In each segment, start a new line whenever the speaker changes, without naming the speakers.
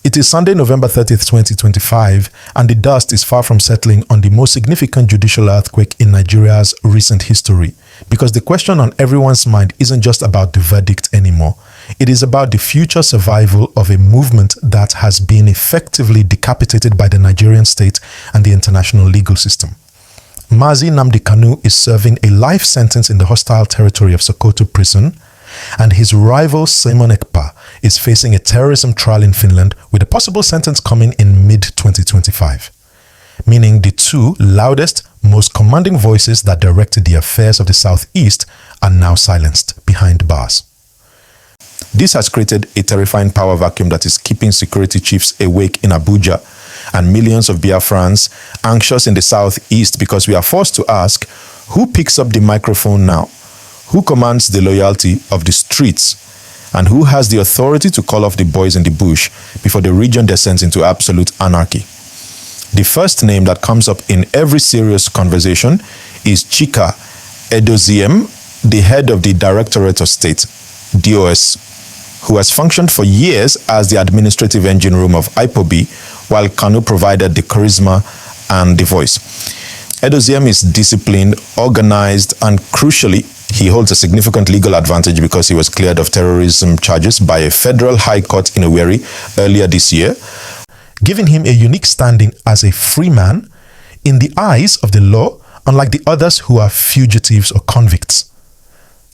It is Sunday, November 30th, 2025, and the dust is far from settling on the most significant judicial earthquake in Nigeria's recent history, because the question on everyone's mind isn't just about the verdict anymore. It is about the future survival of a movement that has been effectively decapitated by the Nigerian state and the international legal system. Mazi Nnamdi Kanu is serving a life sentence in the hostile territory of Sokoto prison, and his rival Simon Ekpa is facing a terrorism trial in Finland with a possible sentence coming in mid-2025. Meaning the two loudest, most commanding voices that directed the affairs of the Southeast are now silenced behind bars. This has created a terrifying power vacuum that is keeping security chiefs awake in Abuja and millions of Biafrans anxious in the Southeast because we are forced to ask, who picks up the microphone now? Who commands the loyalty of the streets? And who has the authority to call off the boys in the bush before the region descends into absolute anarchy? The first name that comes up in every serious conversation is Chika Edoziem, the head of the Directorate of State, DOS, who has functioned for years as the administrative engine room of IPOB, while Kanu provided the charisma and the voice. Edoziem is disciplined, organized, and crucially, he holds a significant legal advantage because he was cleared of terrorism charges by a federal high court in Owerri earlier this year, giving him a unique standing as a free man in the eyes of the law, unlike the others who are fugitives or convicts.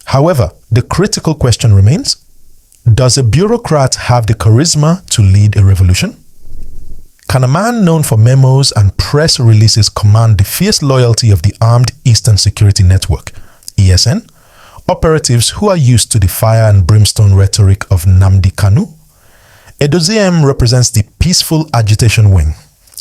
However, the critical question remains, does a bureaucrat have the charisma to lead a revolution? Can a man known for memos and press releases command the fierce loyalty of the Armed Eastern Security Network, ESN, operatives who are used to the fire and brimstone rhetoric of Nnamdi Kanu? Edoziem represents the peaceful agitation wing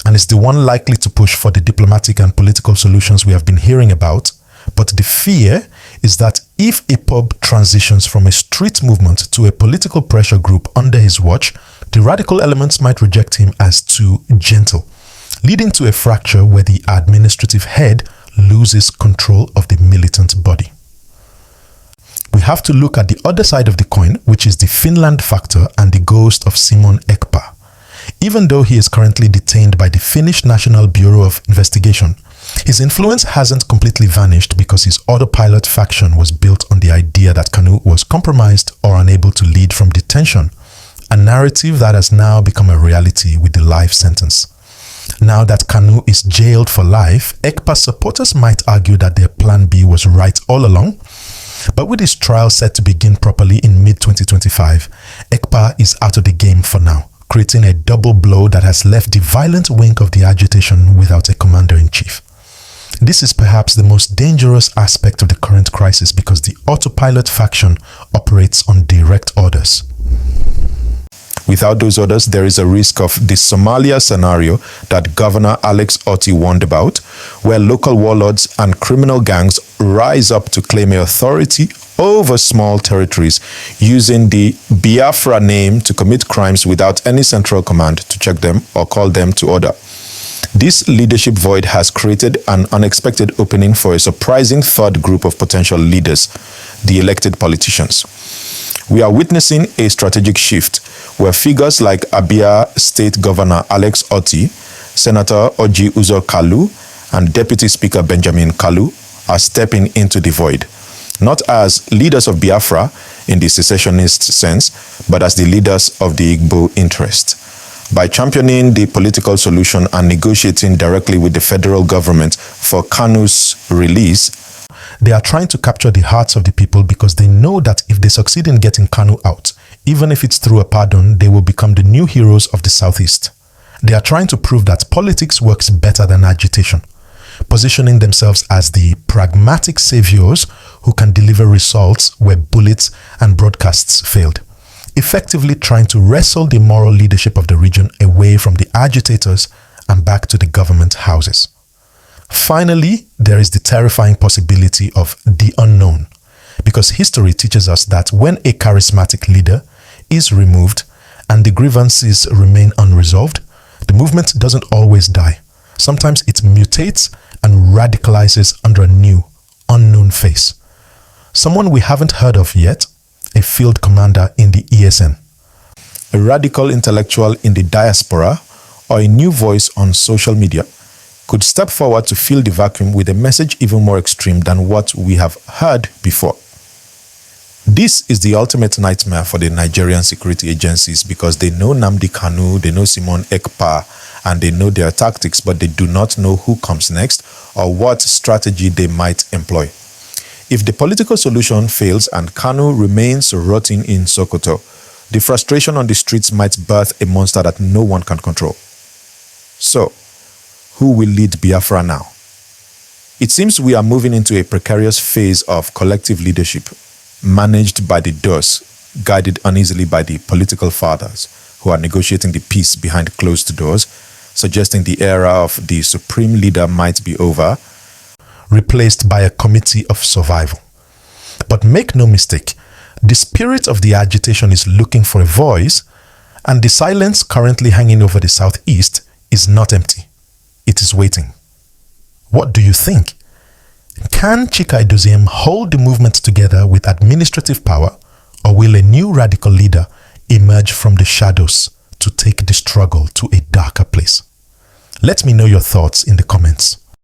and is the one likely to push for the diplomatic and political solutions we have been hearing about. But the fear is that if IPOB transitions from a street movement to a political pressure group under his watch, the radical elements might reject him as too gentle, leading to a fracture where the administrative head loses control of the militant body. We have to look at the other side of the coin, which is the Finland factor and the ghost of Simon Ekpa. Even though he is currently detained by the Finnish National Bureau of Investigation, his influence hasn't completely vanished because his autopilot faction was built on the idea that Kanu was compromised or unable to lead from detention, a narrative that has now become a reality with the life sentence. Now that Kanu is jailed for life, Ekpa's supporters might argue that their plan B was right all along. But with his trial set to begin properly in mid-2025, Ekpa is out of the game for now, creating a double blow that has left the violent wing of the agitation without a commander-in-chief. This is perhaps the most dangerous aspect of the current crisis because the autopilot faction operates on direct orders. Without those orders, there is a risk of the Somalia scenario that Governor Otti warned about, where local warlords and criminal gangs rise up to claim authority over small territories, using the Biafra name to commit crimes without any central command to check them or call them to order. This leadership void has created an unexpected opening for a surprising third group of potential leaders, the elected politicians. We are witnessing a strategic shift where figures like Abia State Governor Otti, Senator Orji Uzor Kalu, and Deputy Speaker Benjamin Kalu are stepping into the void, not as leaders of Biafra in the secessionist sense, but as the leaders of the Igbo interest. By championing the political solution and negotiating directly with the federal government for Kanu's release, they are trying to capture the hearts of the people because they know that if they succeed in getting Kanu out, even if it's through a pardon, they will become the new heroes of the Southeast. They are trying to prove that politics works better than agitation, positioning themselves as the pragmatic saviors who can deliver results where bullets and broadcasts failed, effectively trying to wrestle the moral leadership of the region away from the agitators and back to the government houses. Finally, there is the terrifying possibility of the unknown, because history teaches us that when a charismatic leader is removed and the grievances remain unresolved, the movement doesn't always die. Sometimes it mutates and radicalizes under a new, unknown face. Someone we haven't heard of yet, a field commander in the ESN. a radical intellectual in the diaspora, or a new voice on social media could step forward to fill the vacuum with a message even more extreme than what we have heard before. This is the ultimate nightmare for the Nigerian security agencies because they know Nnamdi Kanu, they know Simon Ekpa, and they know their tactics, but they do not know who comes next or what strategy they might employ. If the political solution fails and Kanu remains rotting in Sokoto, the frustration on the streets might birth a monster that no one can control. So, who will lead Biafra now? It seems we are moving into a precarious phase of collective leadership, managed by the DOS, guided uneasily by the political fathers who are negotiating the peace behind closed doors, suggesting the era of the supreme leader might be over, replaced by a committee of survival. But make no mistake, the spirit of the agitation is looking for a voice, and the silence currently hanging over the southeast is not empty. It is waiting. What do you think? Can Chika Edoziem hold the movement together with administrative power, or will a new radical leader emerge from the shadows to take the struggle to a darker place? Let me know your thoughts in the comments.